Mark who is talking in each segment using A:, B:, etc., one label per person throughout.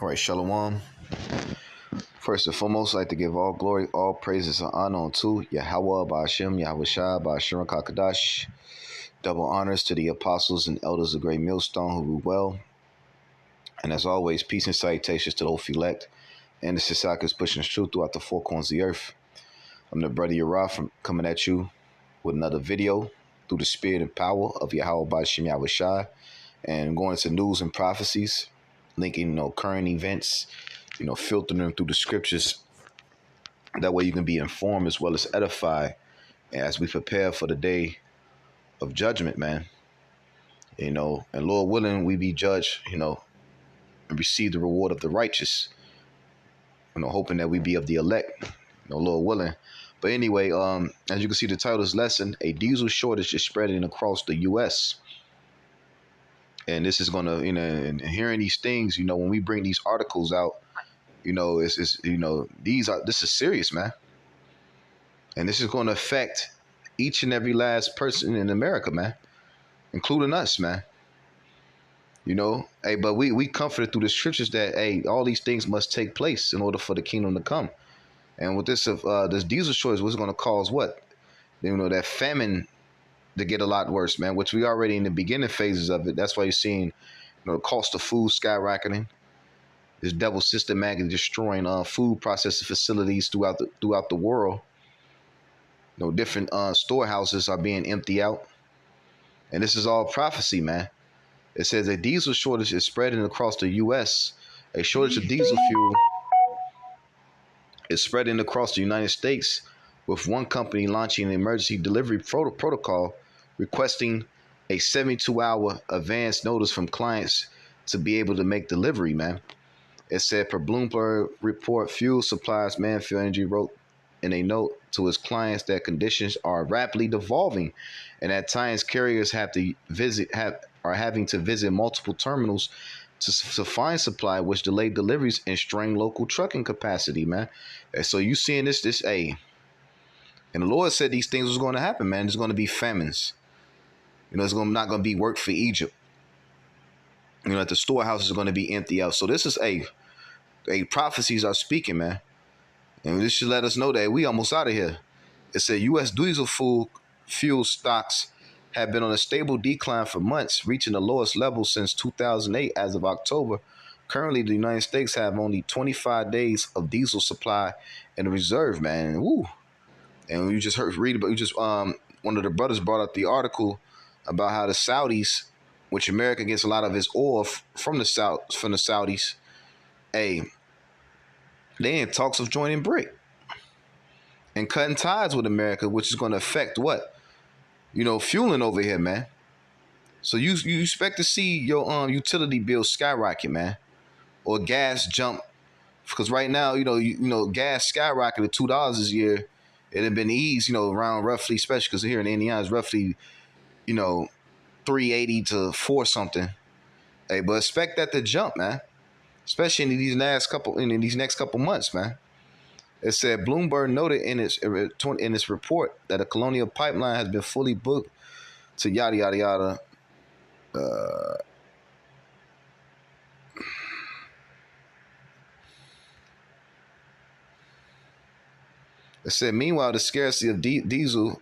A: All right, Shalom. First and foremost, I'd like to give all glory, all praises, and honor unto Yahweh, Ba'ashem, Yahweh Shai, Ba'ashem Kakadash. Double honors to the apostles and elders of Great Millstone who rule well. And as always, peace and salutations to those elect and the Sisakas pushing truth throughout the four corners of the earth. I'm the brother Yerah from coming at you with another video through the spirit and power of Yahweh, Ba'ashem, Yahweh Shai, and going into news and prophecies, linking current events, filtering them through the scriptures. That way you can be informed as well as edified as we prepare for the day of judgment, man. And Lord willing, we be judged, and receive the reward of the righteous. Hoping that we be of the elect, Lord willing. But anyway, as you can see, the title of this lesson, a diesel shortage is spreading across the U.S. And this is gonna, and hearing these things, when we bring these articles out, this is serious, man. And this is going to affect each and every last person in America, man, including us, man. But we comforted through the scriptures that, all these things must take place in order for the kingdom to come. And with this diesel shortage, what's going to cause what? That famine to get a lot worse, man, which we already in the beginning phases of it. That's why you're seeing, the cost of food skyrocketing. This devil systematically destroying food processing facilities throughout the world. Different storehouses are being emptied out. And this is all prophecy, man. It says a diesel shortage is spreading across the U.S. A shortage of diesel fuel is spreading across the United States, with one company launching an emergency delivery protocol requesting a 72-hour advance notice from clients to be able to make delivery, man. It said, per Bloomberg report, fuel suppliers Manfield Energy wrote in a note to his clients that conditions are rapidly devolving, and at times carriers are having to visit multiple terminals to find supply, which delayed deliveries and strain local trucking capacity, man. And so you seeing this, and the Lord said these things was going to happen, man. There's going to be famines. It's not going to be work for Egypt. That the storehouses are going to be empty out. So this is prophecies are speaking, man. And this should let us know that we almost out of here. It said U.S. diesel fuel stocks have been on a stable decline for months, reaching the lowest level since 2008 as of October. Currently, the United States have only 25 days of diesel supply in reserve, man. Woo. And you just one of the brothers brought up the article about how the Saudis, which America gets a lot of its oil from the Saudis, they in talks of joining BRIC and cutting ties with America, which is going to affect what? Fueling over here, man. So you expect to see your utility bill skyrocket, man, or gas jump, because right now, gas skyrocketed $2 this year. It had been eased, around roughly, especially because here in Indiana is roughly, 380 to 4 something. But expect that to jump, man. Especially in these next couple months, man. It said Bloomberg noted in its report that a colonial pipeline has been fully booked to yada yada yada. It said, meanwhile, the scarcity of diesel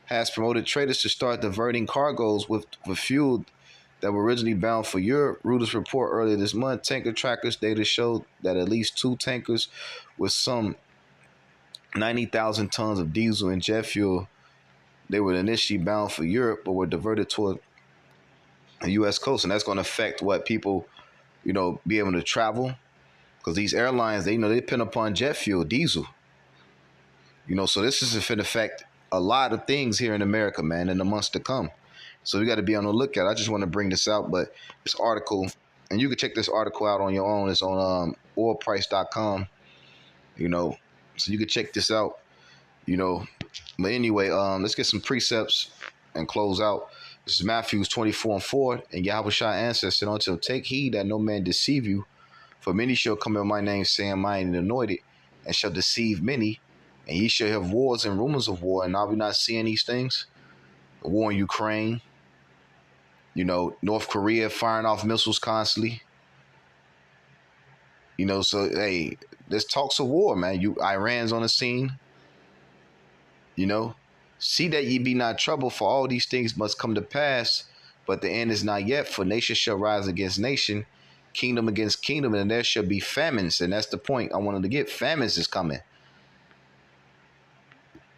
A: has promoted traders to start diverting cargoes with fuel that were originally bound for Europe. Reuters report earlier this month, tanker trackers data showed that at least 2 tankers with some 90,000 tons of diesel and jet fuel, they were initially bound for Europe but were diverted toward the U.S. coast. And that's going to affect what people, be able to travel, because these airlines, they depend upon jet fuel, diesel. So this is going to affect a lot of things here in America, man, in the months to come. So we got to be on the lookout. I just want to bring this out, but this article, and you can check this article out on your own. It's on oilprice.com, so you can check this out, But anyway, let's get some precepts and close out. This is Matthew 24:4, and Yahweh Shai answers, said unto him, take heed that no man deceive you, for many shall come in my name, saying, I am anointed, and shall deceive many. And ye shall have wars and rumors of war. And are we not seeing these things? The war in Ukraine, North Korea firing off missiles constantly. You know, so hey, there's talks of war, man. Iran's on the scene. You know, see that ye be not troubled, for all these things must come to pass, but the end is not yet. For nation shall rise against nation, kingdom against kingdom, and there shall be famines. And that's the point I wanted to get. Famines is coming.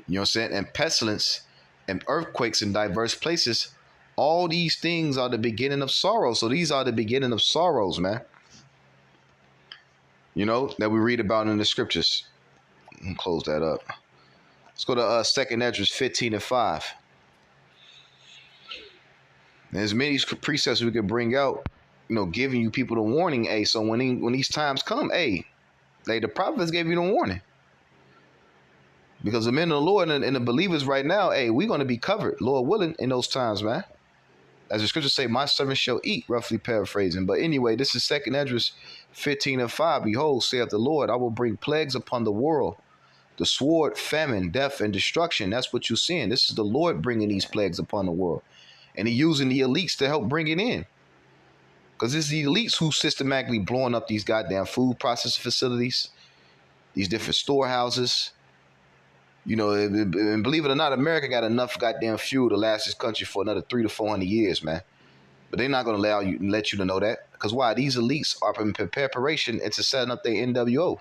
A: You know what I'm saying? And pestilence and earthquakes in diverse places. All these things are the beginning of sorrow. So these are the beginning of sorrows, man. You know, that we read about in the scriptures. Close that up. Let's go to Second Esdras 15 and 5. And as many precepts we could bring out, you know, giving you people the warning. Hey, so when these times come, hey, the prophets gave you the warning. Because the men of the Lord and the believers right now, hey, we're going to be covered, Lord willing, in those times, man. As the scriptures say, my servants shall eat, roughly paraphrasing. But anyway, this is Second Esdras 15 and 5. Behold, saith the Lord, I will bring plagues upon the world, the sword, famine, death, and destruction. That's what you're seeing. This is the Lord bringing these plagues upon the world. And He's using the elites to help bring it in. Because it's the elites who systematically blowing up these goddamn food processing facilities, these different storehouses. You know, and believe it or not, America got enough goddamn fuel to last this country for another 300 to 400 years, man. But they're not going to let you to know that. Because why? These elites are in preparation into setting up their NWO.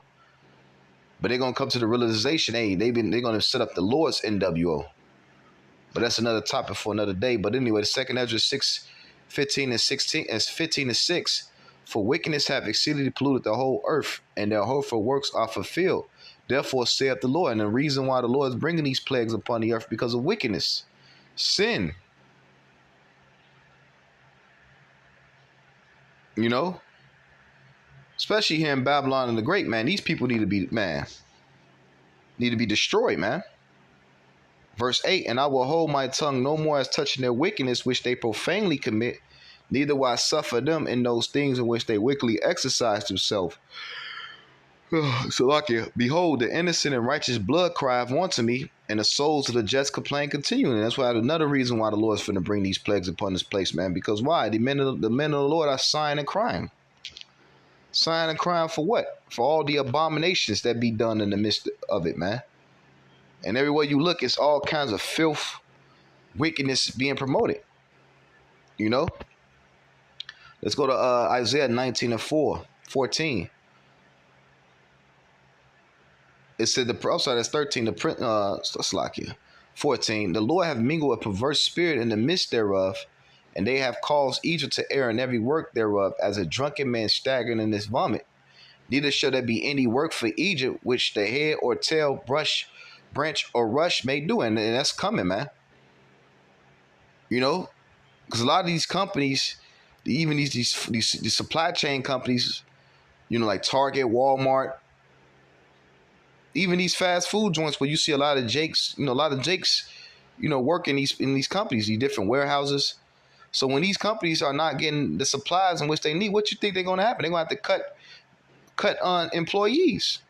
A: But they're going to come to the realization, hey, they're going to set up the Lord's NWO. But that's another topic for another day. But anyway, the Second Esdras 6, 15 and 16, as 15 and 6, for wickedness have exceedingly polluted the whole earth, and their hurtful works are fulfilled. Therefore saith the Lord. And the reason why the Lord is bringing these plagues upon the earth because of wickedness, sin. You know, especially here in Babylon and the Great, man. These people need to be destroyed, man. Verse 8, and I will hold my tongue no more as touching their wickedness which they profanely commit, neither will I suffer them in those things in which they wickedly exercise themselves. So like, behold, the innocent and righteous blood crieth unto me, and the souls of the just complain continually. And that's why another reason why the Lord is finna bring these plagues upon this place, man. Because why? The men of the Lord are sighing and crying. Sighing and crying for what? For all the abominations that be done in the midst of it, man. And everywhere you look, it's all kinds of filth, wickedness being promoted. You know? Let's go to Isaiah 19 and 14. It said, that's 13, Slakia. 14, the Lord have mingled a perverse spirit in the midst thereof, and they have caused Egypt to err in every work thereof, as a drunken man staggering in his vomit. Neither shall there be any work for Egypt, which the head or tail, branch or rush may do. And that's coming, man. You know, because a lot of these companies, even these supply chain companies, you know, like Target, Walmart, even these fast food joints where you see a lot of Jakes, work in these companies, these different warehouses. So when these companies are not getting the supplies in which they need, what you think they're going to happen? They're going to have to cut on employees.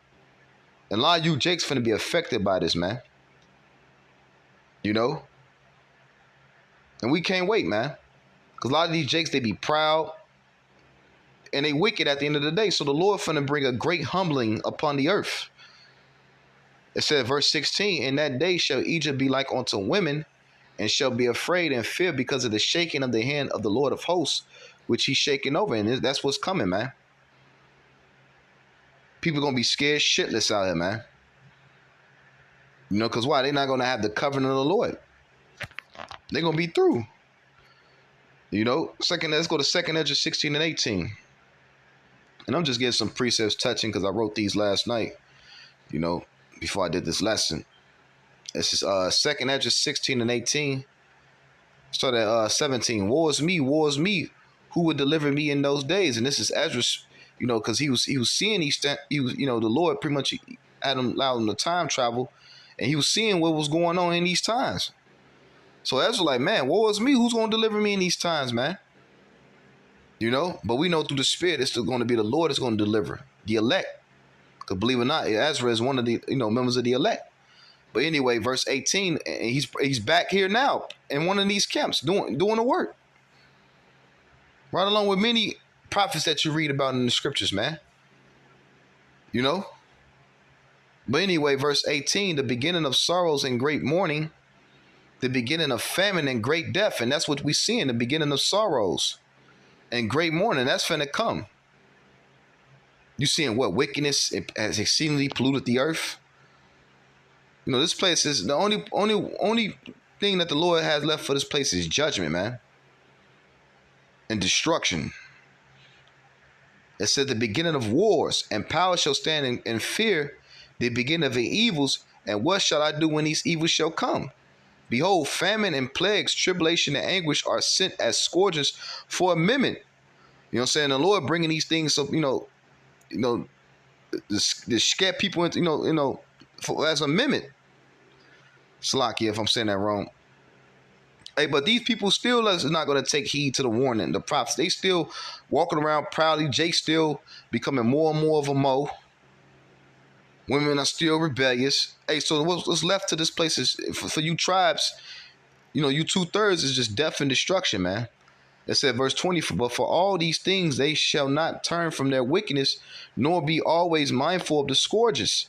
A: And a lot of you Jakes finna be affected by this, man. You know? And we can't wait, man. Because a lot of these Jakes, they be proud and they wicked at the end of the day. So the Lord finna bring a great humbling upon the earth. It said, verse 16, in that day shall Egypt be like unto women, and shall be afraid and fear because of the shaking of the hand of the Lord of hosts, which he's shaking over. And that's what's coming, man. People going to be scared shitless out here, man. You know, because why? They're not going to have the covenant of the Lord. They're going to be through. You know, let's go to 2 Esdras 16 and 18. And I'm just getting some precepts touching because I wrote these last night, you know, before I did this lesson. This is 2 Esdras 16 and 18. Start at 17. Woe is me, who would deliver me in those days? And this is Esdras, you know, because he was seeing the Lord pretty much had him, allowed him to time travel, and he was seeing what was going on in these times. So Ezra like, man, woe is me, who's going to deliver me in these times, man? You know, but we know through the Spirit it's still going to be the Lord that's going to deliver the elect. Because believe it or not, Ezra is one of the members of the elect. But anyway, verse 18, and he's back here now in one of these camps doing the work. Right along with many prophets that you read about in the scriptures, man. You know. But anyway, verse 18: the beginning of sorrows and great mourning, the beginning of famine and great death, and that's what we see in the beginning of sorrows and great mourning. That's finna come. You seeing what wickedness has exceedingly polluted the earth. You know, this place is the only thing that the Lord has left for this place is judgment, man, and destruction. It said the beginning of wars, and power shall stand in fear, the beginning of the evils, and what shall I do when these evils shall come? Behold, famine and plagues, tribulation and anguish are sent as scourges for a minute. You know what I'm saying? The Lord bringing these things, so to scare people into, as a mimic. Slacky, if I'm saying that wrong. Hey, but these people still is not going to take heed to the warning. The prophets, they still walking around proudly. Jake still becoming more and more of a mo. Women are still rebellious. Hey, so what's left to this place is for you tribes. You 2/3 is just death and destruction, man. It said, verse 20, but for all these things they shall not turn from their wickedness, nor be always mindful of the scourges.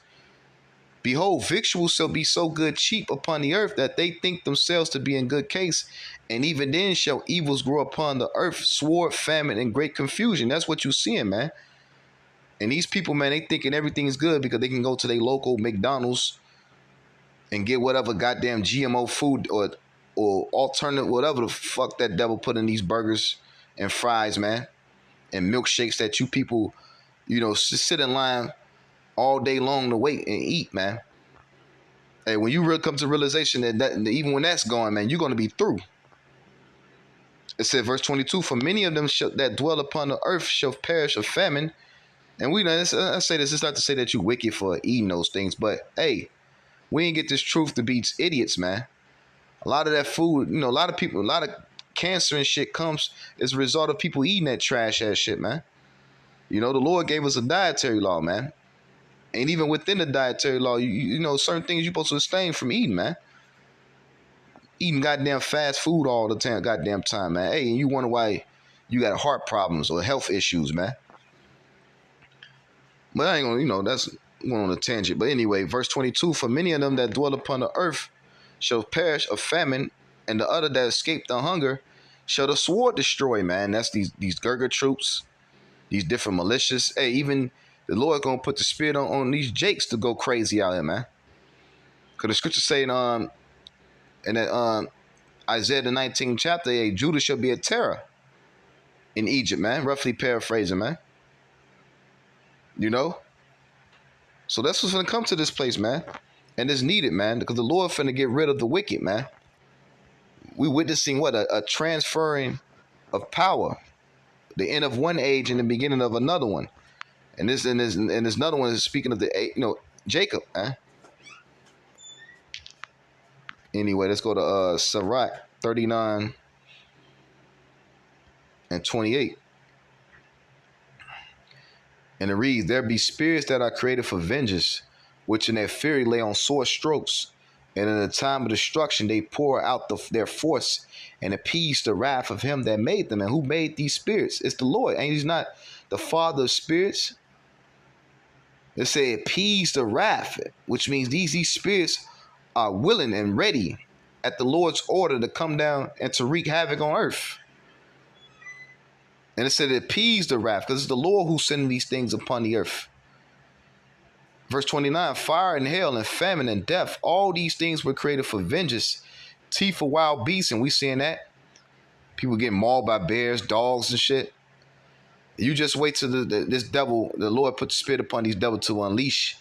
A: Behold, victuals shall be so good cheap upon the earth that they think themselves to be in good case, and even then shall evils grow upon the earth, sword, famine, and great confusion. That's what you're seeing, man. And these people, man, they thinking everything is good because they can go to their local McDonald's and get whatever goddamn GMO food or alternate whatever the fuck that devil put in these burgers and fries, man, and milkshakes that you people, sit in line all day long to wait and eat, man. Hey, when you really come to realization that even when that's gone, man, you're going to be through. It said, verse 22, for many of them that dwell upon the earth shall perish of famine. And I say this, it's not to say that you wicked for eating those things, but hey, we ain't get this truth to beat idiots, man. A lot of that food, a lot of people, a lot of cancer and shit comes as a result of people eating that trash ass shit, man. The Lord gave us a dietary law, man. And even within the dietary law, you know certain things you're supposed to abstain from eating, man. Eating goddamn fast food all the goddamn time, man. Hey, and you wonder why you got heart problems or health issues, man. But I ain't gonna, that's going on a tangent. But anyway, verse 22, for many of them that dwell upon the earth shall perish of famine, and the other that escape the hunger shall the sword destroy, man. That's these Gurga troops, these different militias. Hey, even the Lord gonna put the spirit on these Jakes to go crazy out here, man. Cause the scripture saying in that Isaiah the 19th chapter, hey, Judah shall be a terror in Egypt, man. Roughly paraphrasing, man. So that's what's gonna come to this place, man. And it's needed, man, because the Lord finna get rid of the wicked, man. We witnessing what a transferring of power, the end of one age and the beginning of another one. And this another one is speaking of the Jacob, man. Anyway, let's go to Sirach 39 and 28. And it reads, there be spirits that are created for vengeance, which in their fury lay on sore strokes. And in the time of destruction, they pour out their force and appease the wrath of him that made them. And who made these spirits? It's the Lord. And he's not the father of spirits. They say appease the wrath, which means these spirits are willing and ready at the Lord's order to come down and to wreak havoc on earth. And it said appease the wrath, because it's the Lord who's sending these things upon the earth. Verse 29, fire and hail and famine and death, all these things were created for vengeance, teeth of wild beasts, and we seeing that. People getting mauled by bears, dogs, and shit. You just wait till this devil, the Lord put the spirit upon these devils to unleash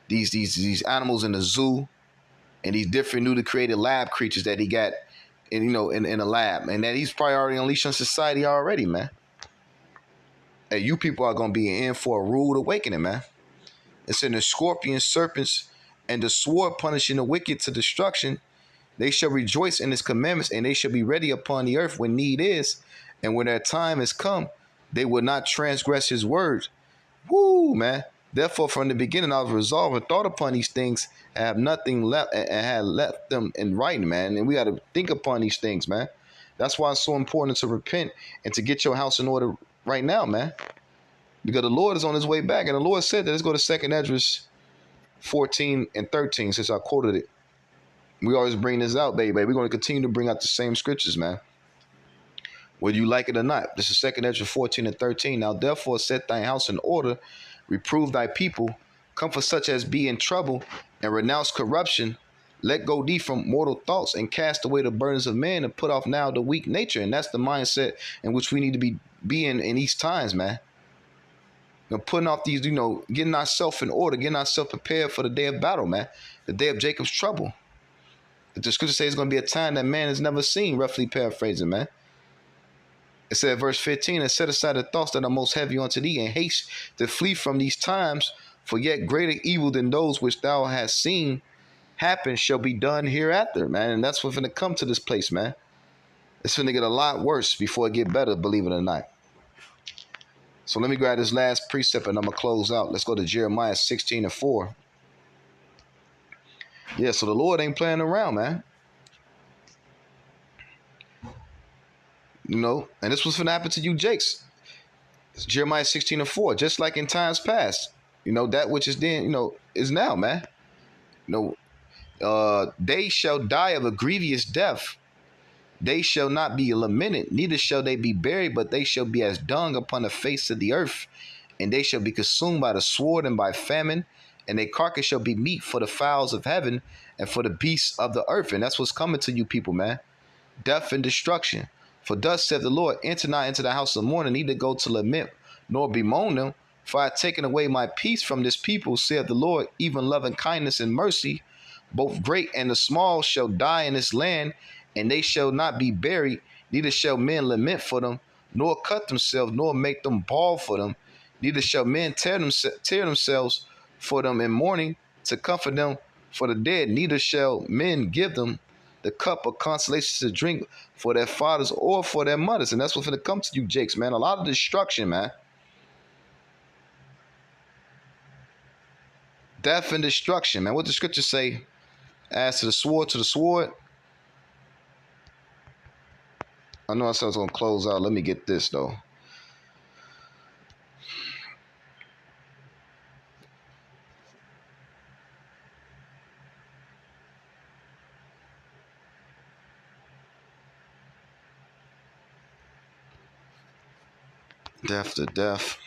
A: these animals in the zoo and these different newly created lab creatures that he got in a lab, and that he's probably already unleashed on society already, man. Hey, you people are gonna be in for a rude awakening, man. It's in the scorpions, serpents, and the sword punishing the wicked to destruction. They shall rejoice in his commandments, and they shall be ready upon the earth when need is, and when their time is come, they will not transgress his word. Woo, man. Therefore, from the beginning, I was resolved and thought upon these things, and have nothing left, and had left them in writing, man. And we got to think upon these things, man. That's why it's so important to repent and to get your house in order right now, man. because the Lord is on his way back. And the Lord said that. Let's go to 2nd Esdras 14 and 13, since I quoted it. We always bring this out, baby. We're going to continue to bring out the same scriptures, man, whether you like it or not. This is 2nd Esdras 14 and 13. Now therefore set thy house in order, reprove thy people, comfort such as be in trouble, and renounce corruption. Let go thee from mortal thoughts, and cast away the burdens of man, and put off now the weak nature. And that's the mindset in which we need to be in these times, man. Putting off these, getting ourselves in order, getting ourselves prepared for the day of battle, man. The day of Jacob's trouble. The scripture says it's going to be a time that man has never seen, roughly paraphrasing, man. It said, verse 15, and set aside the thoughts that are most heavy unto thee, and haste to flee from these times, for yet greater evil than those which thou hast seen happen shall be done hereafter, man. And that's what's going to come to this place, man. It's going to get a lot worse before it get better, believe it or not. So let me grab this last precept and I'm going to close out. Let's go to Jeremiah 16 and 4. Yeah, so the Lord ain't playing around, man. And this was going to happen to you, Jakes. It's Jeremiah 16 and 4. Just like in times past, that which is then, is now, man. They shall die of a grievous death. They shall not be lamented, neither shall they be buried, but they shall be as dung upon the face of the earth. And they shall be consumed by the sword and by famine. And their carcass shall be meat for the fowls of heaven and for the beasts of the earth. And that's what's coming to you people, man. Death and destruction. For thus saith the Lord, enter not into the house of mourning, neither go to lament, nor bemoan them. For I have taken away my peace from this people, saith the Lord, even loving kindness and mercy. Both great and the small shall die in this land, and they shall not be buried, neither shall men lament for them, nor cut themselves, nor make them bawl for them. Neither shall men tear themselves for them in mourning to comfort them for the dead. Neither shall men give them the cup of consolation to drink for their fathers or for their mothers. And that's what's going to come to you, Jakes, man. A lot of destruction, man. Death and destruction, man. What the scriptures say? As to the sword. I know I said I was going to close out. Let me get this, though. Death to death.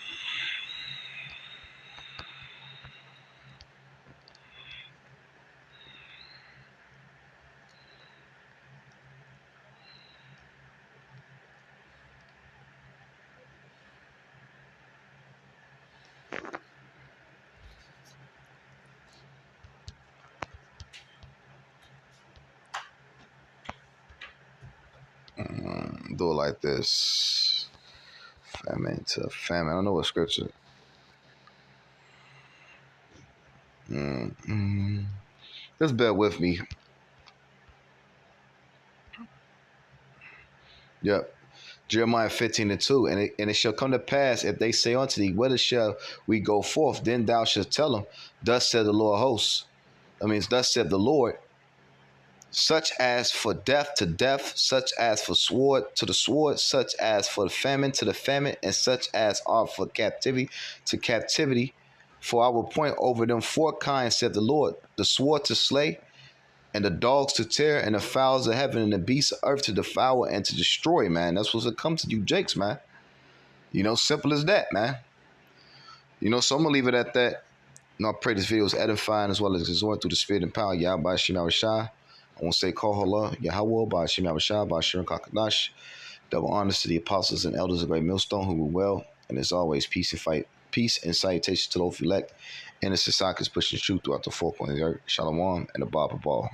A: Do it like this. Famine to famine. I don't know what scripture. Just bear with me. Yep. Jeremiah 15 and 2. And it shall come to pass, if they say unto thee, whither shall we go forth? Then thou shalt tell them, thus said the Lord of hosts. That means, thus said the Lord. Such as for death to death, such as for sword to the sword, such as for the famine to the famine, and such as are for captivity to captivity. For I will point over them 4 kinds, said the Lord, the sword to slay, and the dogs to tear, and the fowls of heaven, and the beasts of earth to devour and to destroy, man. That's what's going to come to you, Jakes, man. Simple as that, man. So I'm going to leave it at that. I pray this video is edifying as well as exhorting through the spirit and power. Yahweh Shem Yahushua. I want to say call Allah, Yahweh, by Shem Yahushua, by Shem Kakadash. Double honors to the apostles and elders of Great Millstone who were well. And as always, peace and salutations to those elect. And the Sasak is pushing truth throughout the 4 corners of the earth. Shalom and the Baba Ball.